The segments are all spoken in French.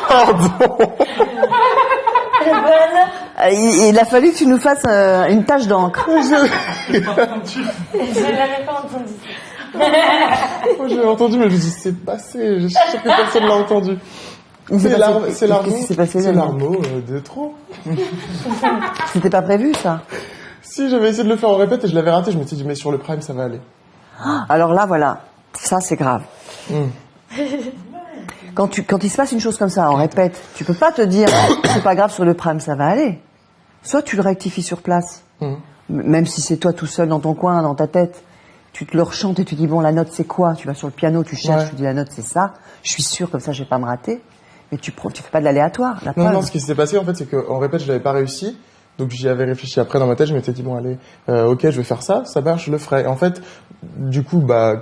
Pardon. Il a fallu que tu nous fasses une tache d'encre. Je l'avais pas entendu. Moi, je l'ai entendu, mais je me dis, c'est passé. Je suis sûr que personne l'a entendu. C'est l'armeau. C'est l'armeau de trop. C'était pas prévu, ça? Si, j'avais essayé de le faire en répète et je l'avais raté. Je me suis dit, mais sur le prime, ça va aller. Alors là, voilà. Ça, c'est grave. Quand il se passe une chose comme ça, on répète, tu peux pas te dire, c'est pas grave, sur le prime, ça va aller. Soit tu le rectifies sur place, même si c'est toi tout seul dans ton coin, dans ta tête, tu te le rechantes et tu dis, bon, la note c'est quoi? Tu vas sur le piano, tu cherches, tu dis, la note c'est ça, je suis sûr, comme ça je vais pas me rater. Mais tu fais pas de l'aléatoire. Non, ce qui s'est passé, en fait, c'est qu'en répète, je l'avais pas réussi. Donc j'y avais réfléchi après dans ma tête, je m'étais dit, bon, allez, ok, je vais faire ça marche, je le ferai. Et en fait, du coup,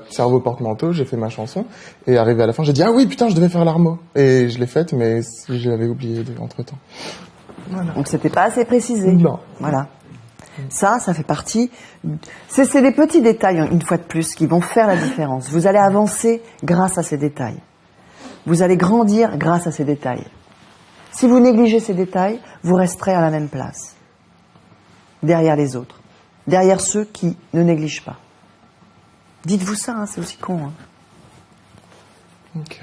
cerveau porte-manteau, j'ai fait ma chanson, et arrivé à la fin, j'ai dit, ah oui, putain, je devais faire l'armeau. Et je l'ai faite, mais je l'avais oublié entre-temps. Voilà. Donc c'était pas assez précisé. Non. Voilà. Ça fait partie... C'est des petits détails, une fois de plus, qui vont faire la différence. Vous allez avancer grâce à ces détails. Vous allez grandir grâce à ces détails. Si vous négligez ces détails, vous resterez à la même place. Derrière les autres. Derrière ceux qui ne négligent pas. Dites-vous ça, c'est aussi con. Ok.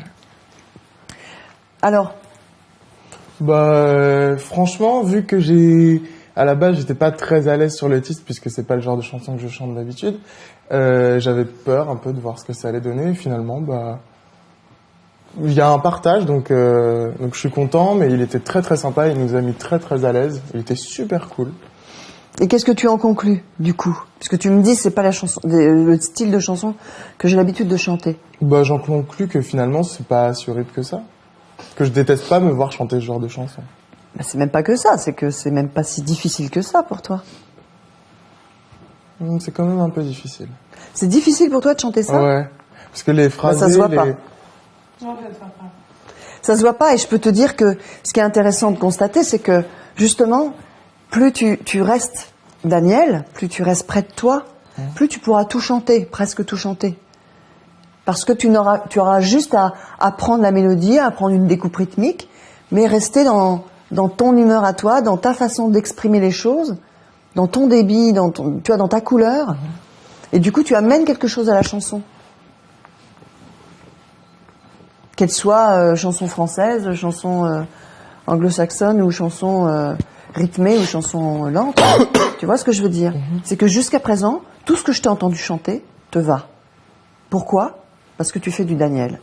Alors, franchement, vu que à la base, j'étais pas très à l'aise sur le titre, puisque c'est pas le genre de chanson que je chante d'habitude, j'avais peur un peu de voir ce que ça allait donner, et finalement, il y a un partage, donc je suis content, mais il était très très sympa, il nous a mis très très à l'aise, il était super cool. Et qu'est-ce que tu en conclus, du coup? Parce que tu me dis, c'est pas le style de chanson que j'ai l'habitude de chanter. J'en conclus que finalement, c'est pas si horrible que ça. Que je déteste pas me voir chanter ce genre de chanson. C'est même pas que ça, c'est que c'est même pas si difficile que ça pour toi. C'est quand même un peu difficile. C'est difficile pour toi de chanter ça? Ouais. Parce que les phrases... ça se voit pas. Ça se voit pas, et je peux te dire que ce qui est intéressant de constater, c'est que, justement, plus tu restes Daniel, plus tu restes près de toi, plus tu pourras tout chanter, presque tout chanter. Parce que tu auras juste à apprendre la mélodie, à apprendre une découpe rythmique, mais rester dans ton humeur à toi, dans ta façon d'exprimer les choses, dans ton débit, dans ta couleur. Et du coup, tu amènes quelque chose à la chanson. Qu'elle soit chanson française, chanson anglo-saxonne ou chanson rythmée ou chanson lente. Tu vois ce que je veux dire? C'est que jusqu'à présent, tout ce que je t'ai entendu chanter te va. Pourquoi? Parce que tu fais du Daniel.